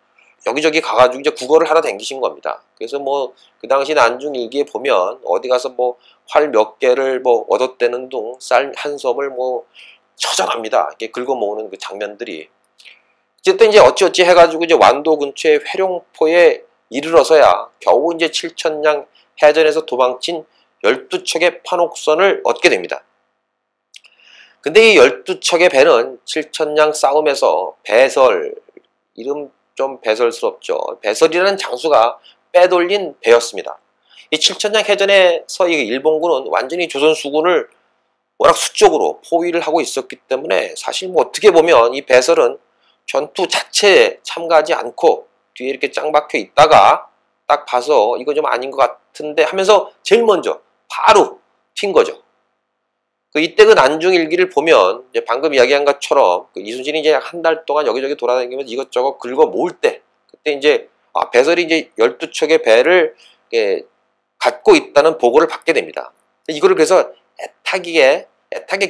여기저기 가가지고 이제 구걸을 하러 댕기신 겁니다. 그래서 뭐 그 당시 난중일기에 보면 어디 가서 뭐 활 몇 개를 뭐 얻어대는 둥 쌀 한 섬을 뭐 처절합니다. 이렇게 긁어모으는 그 장면들이. 어쨌든 이제 어찌어찌 해가지고 이제 완도 근처의 회룡포에 이르러서야 겨우 이제 칠천량 해전에서 도망친 12척의 판옥선을 얻게 됩니다. 근데 이 12척의 배는 칠천량 싸움에서 배설, 이름 좀 배설스럽죠. 배설이라는 장수가 빼돌린 배였습니다. 이 칠천량 해전에서 이 일본군은 완전히 조선 수군을 워낙 수적으로 포위를 하고 있었기 때문에 사실 뭐 어떻게 보면 이 배설은 전투 자체에 참가하지 않고 뒤에 이렇게 짱 박혀 있다가 딱 봐서 이거 좀 아닌 것 같은데 하면서 제일 먼저 바로 튄 거죠. 이때 그 난중일기를 보면 이제 방금 이야기한 것처럼 그 이순신이 이제 한 달 동안 여기저기 돌아다니면서 이것저것 긁어 모을 때, 그때 이제 배설이 이제 12척의 배를 갖고 있다는 보고를 받게 됩니다. 이거를 그래서 애타게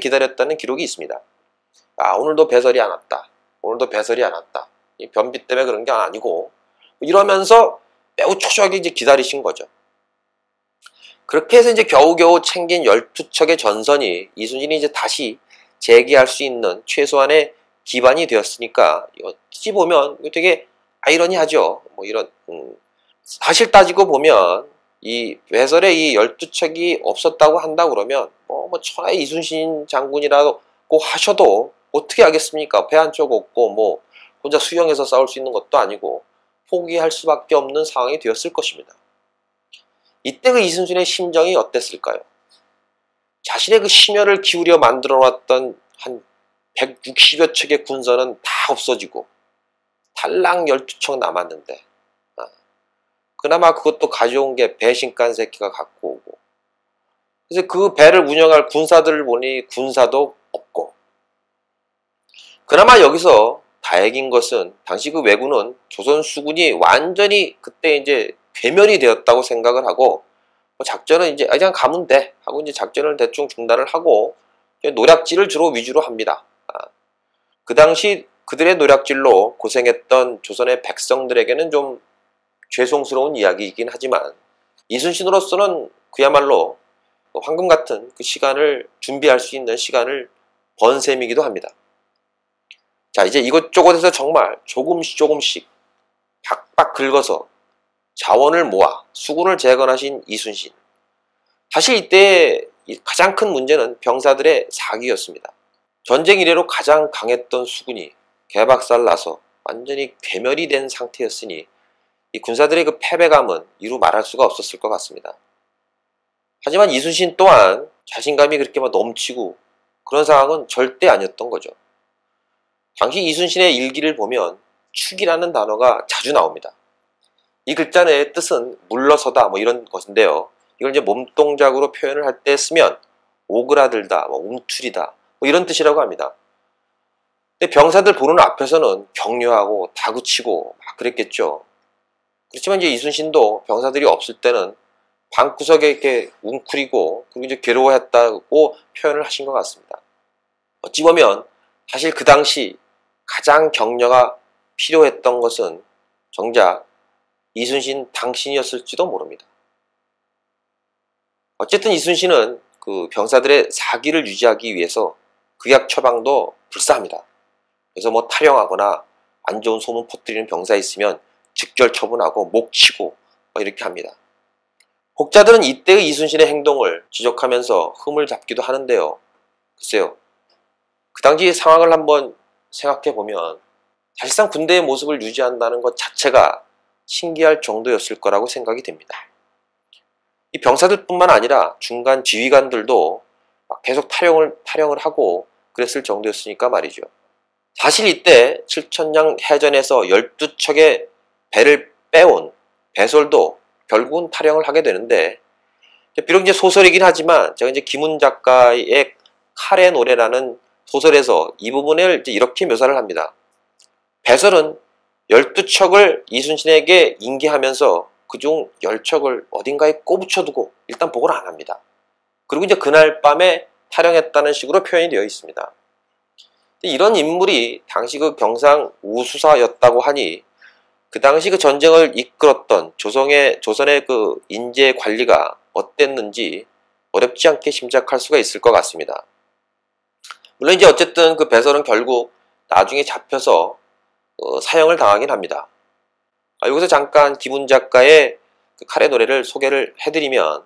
기다렸다는 기록이 있습니다. 오늘도 배설이 안 왔다. 오늘도 배설이 안 왔다. 이 변비 때문에 그런 게 아니고 이러면서 매우 초조하게 이제 기다리신 거죠. 그렇게 해서 이제 겨우겨우 챙긴 12척의 전선이 이순신이 이제 다시 재개할 수 있는 최소한의 기반이 되었으니까, 어찌 보면 되게 아이러니하죠. 뭐 이런, 사실 따지고 보면 이 배설에 이 12척이 없었다고 한다 그러면 뭐 천하의 이순신 장군이라고 하셔도 어떻게 하겠습니까? 배 한 쪽 없고 뭐 혼자 수영해서 싸울 수 있는 것도 아니고 포기할 수밖에 없는 상황이 되었을 것입니다. 이때 그 이순신의 심정이 어땠을까요? 자신의 그 심혈을 기울여 만들어 놨던 한 160여 척의 군선은 다 없어지고 탈랑 12척 남았는데, 그나마 그것도 가져온 게 배신간 새끼가 갖고 오고, 그래서 그 배를 운영할 군사들을 보니 군사도 없고, 그나마 여기서 다행인 것은 당시 그 왜군은 조선 수군이 완전히 그때 이제 괴멸이 되었다고 생각을 하고, 작전은 이제 그냥 가면 돼 하고 이제 작전을 대충 중단을 하고 노략질을 주로 위주로 합니다. 그 당시 그들의 노략질로 고생했던 조선의 백성들에게는 좀 죄송스러운 이야기이긴 하지만 이순신으로서는 그야말로 황금 같은 그 시간을 준비할 수 있는 시간을 번 셈이기도 합니다. 자, 이제 이것저것에서 정말 조금씩 박박 긁어서 자원을 모아 수군을 재건하신 이순신. 사실 이때 가장 큰 문제는 병사들의 사기였습니다. 전쟁 이래로 가장 강했던 수군이 개박살 나서 완전히 괴멸이 된 상태였으니 이 군사들의 그 패배감은 이루 말할 수가 없었을 것 같습니다. 하지만 이순신 또한 자신감이 그렇게 막 넘치고 그런 상황은 절대 아니었던 거죠. 당시 이순신의 일기를 보면 축이라는 단어가 자주 나옵니다. 이 글자의 뜻은 물러서다 뭐 이런 것인데요. 이걸 이제 몸동작으로 표현을 할 때 쓰면 오그라들다, 뭐 움츠리다 뭐 이런 뜻이라고 합니다. 근데 병사들 보는 앞에서는 격려하고 다구치고 막 그랬겠죠. 그렇지만 이제 이순신도 병사들이 없을 때는 방구석에 이렇게 웅크리고 그리고 이제 괴로워했다고 표현을 하신 것 같습니다. 어찌 보면 사실 그 당시 가장 격려가 필요했던 것은 정작 이순신 당신이었을지도 모릅니다. 어쨌든 이순신은 그 병사들의 사기를 유지하기 위해서 극약 처방도 불사합니다. 그래서 뭐 탈영하거나 안 좋은 소문 퍼뜨리는 병사 있으면 직결 처분하고 목 치고 이렇게 합니다. 혹자들은 이때의 이순신의 행동을 지적하면서 흠을 잡기도 하는데요. 글쎄요, 그 당시 상황을 한번 생각해 보면 사실상 군대의 모습을 유지한다는 것 자체가 신기할 정도였을 거라고 생각이 됩니다. 이 병사들뿐만 아니라 중간 지휘관들도 막 계속 탈영을 하고 그랬을 정도였으니까 말이죠. 사실 이때 칠천량 해전에서 12척의 배를 빼온 배솔도 결국은 탈영을 하게 되는데, 비록 이제 소설이긴 하지만 제가 이제 김훈 작가의 칼의 노래라는 소설에서 이 부분을 이제 이렇게 묘사를 합니다. 배설은 12척을 이순신에게 인계하면서 그중 10척을 어딘가에 꼬붙여두고 일단 보고를 안 합니다. 그리고 이제 그날 밤에 탈영했다는 식으로 표현이 되어 있습니다. 이런 인물이 당시 그 경상 우수사였다고 하니 그 당시 그 전쟁을 이끌었던 조선의 그 인재 관리가 어땠는지 어렵지 않게 짐작할 수가 있을 것 같습니다. 물론 이제 어쨌든 그 배설은 결국 나중에 잡혀서 사형을 당하긴 합니다. 여기서 잠깐 김훈 작가의 그 칼의 노래를 소개를 해드리면,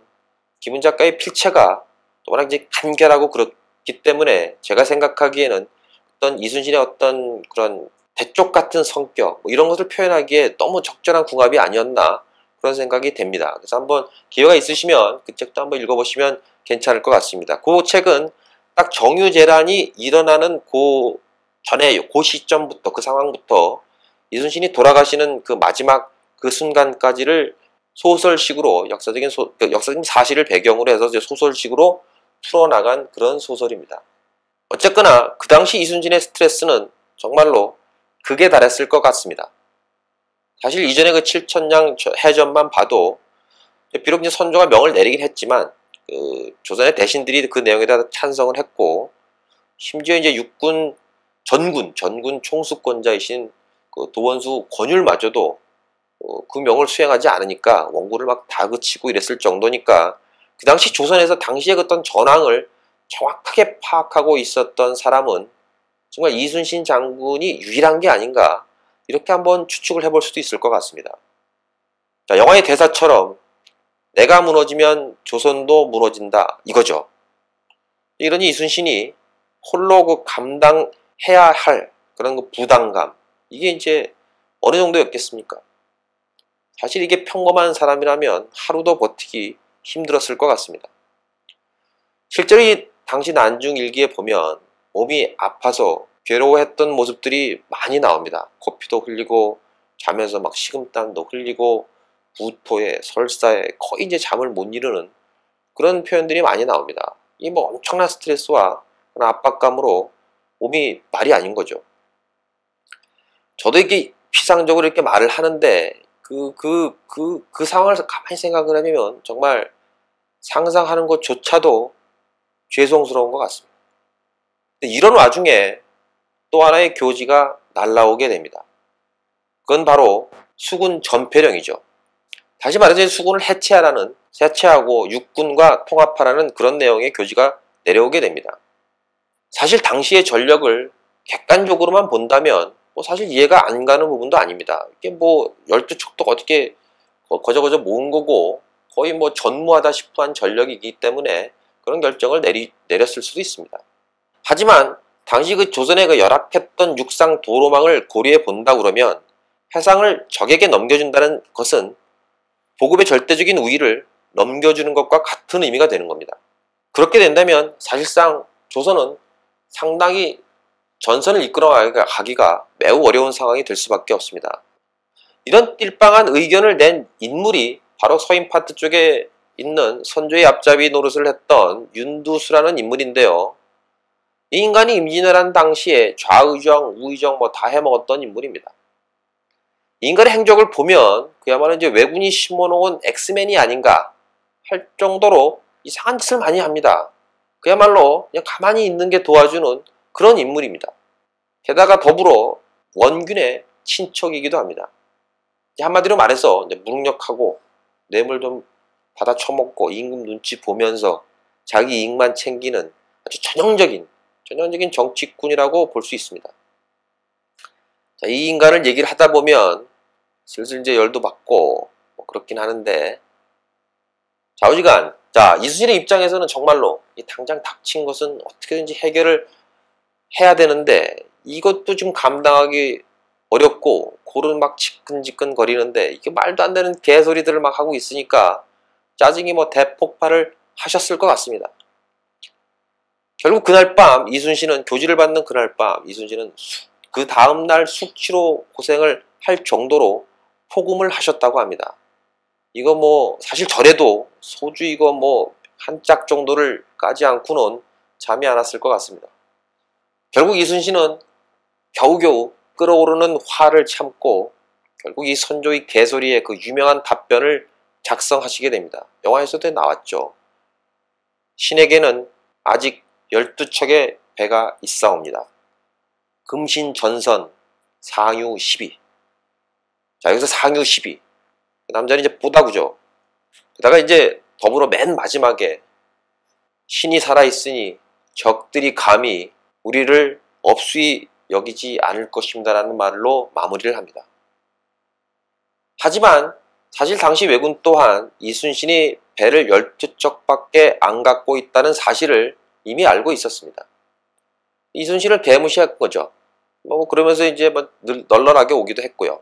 김훈 작가의 필체가 워낙 이제 간결하고 그렇기 때문에 제가 생각하기에는 어떤 이순신의 어떤 그런 대쪽 같은 성격 이런 것을 표현하기에 너무 적절한 궁합이 아니었나 그런 생각이 됩니다. 그래서 한번 기회가 있으시면 그 책도 한번 읽어보시면 괜찮을 것 같습니다. 그 책은 딱 정유재란이 일어나는 그 전에 그 시점부터 그 상황부터 이순신이 돌아가시는 그 마지막 그 순간까지를 소설식으로 역사적인 사실을 배경으로 해서 소설식으로 풀어나간 그런 소설입니다. 어쨌거나 그 당시 이순신의 스트레스는 정말로 극에 달했을 것 같습니다. 사실 이전에 그 칠천량 해전만 봐도 비록 이제 선조가 명을 내리긴 했지만 그 조선의 대신들이 그 내용에 대해서 찬성을 했고, 심지어 이제 육군 전군 총수권자이신 그 도원수 권율마저도 그 명을 수행하지 않으니까 원고를 막 다그치고 이랬을 정도니까 그 당시 조선에서 당시의 어떤 전황을 정확하게 파악하고 있었던 사람은 정말 이순신 장군이 유일한 게 아닌가 이렇게 한번 추측을 해볼 수도 있을 것 같습니다. 자, 영화의 대사처럼 내가 무너지면 조선도 무너진다 이거죠. 이러니 이순신이 홀로 그 감당해야 할 그런 그 부담감, 이게 이제 어느 정도였겠습니까? 사실 이게 평범한 사람이라면 하루도 버티기 힘들었을 것 같습니다. 실제로 이 당시 난중 일기에 보면 몸이 아파서 괴로워했던 모습들이 많이 나옵니다. 코피도 흘리고 자면서 막 식은땀도 흘리고 구토에 설사에 거의 이제 잠을 못 이루는 그런 표현들이 많이 나옵니다. 이 뭐 엄청난 스트레스와 압박감으로 몸이 말이 아닌 거죠. 저도 이렇게 피상적으로 이렇게 말을 하는데 그 상황을 가만히 생각을 해보면 정말 상상하는 것조차도 죄송스러운 것 같습니다. 이런 와중에 또 하나의 교지가 날라오게 됩니다. 그건 바로 수군 전폐령이죠. 다시 말해서 수군을 해체하고 육군과 통합하라는 그런 내용의 교지가 내려오게 됩니다. 사실 당시의 전력을 객관적으로만 본다면 사실 이해가 안 가는 부분도 아닙니다. 이게 12척도 어떻게 거저거저 모은 거고 거의 전무하다 싶은 전력이기 때문에 그런 결정을 내렸을 수도 있습니다. 하지만 당시 그 조선의 그 열악했던 육상 도로망을 고려해 본다 그러면 해상을 적에게 넘겨준다는 것은 보급의 절대적인 우위를 넘겨주는 것과 같은 의미가 되는 겁니다. 그렇게 된다면 사실상 조선은 상당히 전선을 이끌어가기가 매우 어려운 상황이 될 수밖에 없습니다. 이런 띨빵한 의견을 낸 인물이 바로 서인 파트 쪽에 있는 선조의 앞잡이 노릇을 했던 윤두수라는 인물인데요. 이 인간이 임진왜란 당시에 좌의정, 우의정 다 해먹었던 인물입니다. 인간의 행적을 보면 그야말로 이제 외군이 심어놓은 엑스맨이 아닌가 할 정도로 이상한 짓을 많이 합니다. 그야말로 그냥 가만히 있는 게 도와주는 그런 인물입니다. 게다가 더불어 원균의 친척이기도 합니다. 한마디로 말해서 무능력하고 뇌물 좀 받아 처먹고 임금 눈치 보면서 자기 이익만 챙기는 아주 전형적인 정치꾼이라고 볼 수 있습니다. 자, 이 인간을 얘기를 하다 보면 슬슬 이제 열도 받고 뭐 그렇긴 하는데, 좌우지간, 자, 이순신의 입장에서는 정말로 이 당장 닥친 것은 어떻게든지 해결을 해야 되는데 이것도 지금 감당하기 어렵고 골은 막 지끈지끈 거리는데 이게 말도 안 되는 개소리들을 막 하고 있으니까 짜증이 뭐 대폭발을 하셨을 것 같습니다. 결국 그날 밤 이순신은, 교지를 받는 그날 밤 이순신은 그 다음날 숙취로 고생을 할 정도로 포금을 하셨다고 합니다. 이거 뭐 사실 저래도 소주 이거 뭐 한 짝 정도를 까지 않고는 잠이 안 왔을 것 같습니다. 결국 이순신은 겨우겨우 끓어오르는 화를 참고 결국 이 선조의 개소리에 그 유명한 답변을 작성하시게 됩니다. 영화에서도 나왔죠. 신에게는 아직 12척의 배가 있사옵니다. 금신전선 상유 12. 자, 여기서 상유 12. 그 남자는 이제 뽀다구죠. 게다가 이제 더불어 맨 마지막에 신이 살아있으니 적들이 감히 우리를 업수히 여기지 않을 것입니다라는 말로 마무리를 합니다. 하지만 사실 당시 왜군 또한 이순신이 배를 12척밖에 안 갖고 있다는 사실을 이미 알고 있었습니다. 이순신을 개무시한 거죠. 뭐 그러면서 이제 뭐 널널하게 오기도 했고요.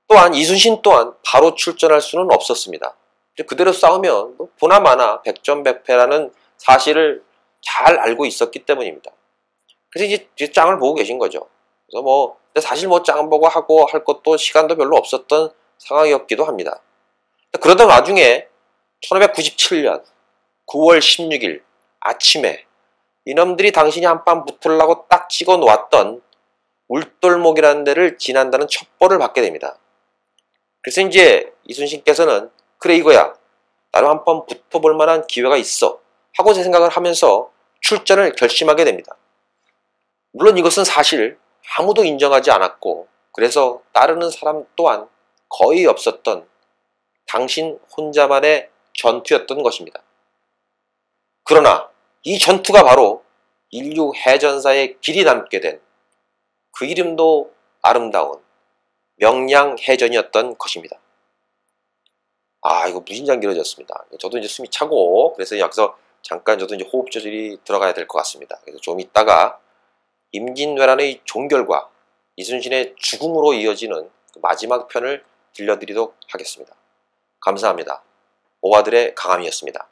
또한 이순신 또한 바로 출전할 수는 없었습니다. 그대로 싸우면 뭐 보나마나 백전백패라는 사실을 잘 알고 있었기 때문입니다. 그래서 이제 짱을 보고 계신 거죠. 그래서 뭐 사실 뭐 짱 보고 하고 할 것도 시간도 별로 없었던 상황이었기도 합니다. 그러던 와중에 1597년 9월 16일 아침에 이놈들이 당신이 한판 붙으려고 딱 찍어 놓았던 울돌목이라는 데를 지난다는 첩보를 받게 됩니다. 그래서 이제 이순신께서는 그래 이거야, 나로 한번 붙어볼 만한 기회가 있어 하고 제 생각을 하면서 출전을 결심하게 됩니다. 물론 이것은 사실 아무도 인정하지 않았고 그래서 따르는 사람 또한 거의 없었던 당신 혼자만의 전투였던 것입니다. 그러나 이 전투가 바로 인류 해전사에 길이 남게 된 그 이름도 아름다운 명량해전이었던 것입니다. 아, 이거 무진장 길어졌습니다. 저도 이제 숨이 차고, 그래서 여기서 잠깐 저도 이제 호흡 조절이 들어가야 될 것 같습니다. 그래서 좀 이따가 임진왜란의 종결과 이순신의 죽음으로 이어지는 그 마지막 편을 들려드리도록 하겠습니다. 감사합니다. 오아들의 강함이었습니다.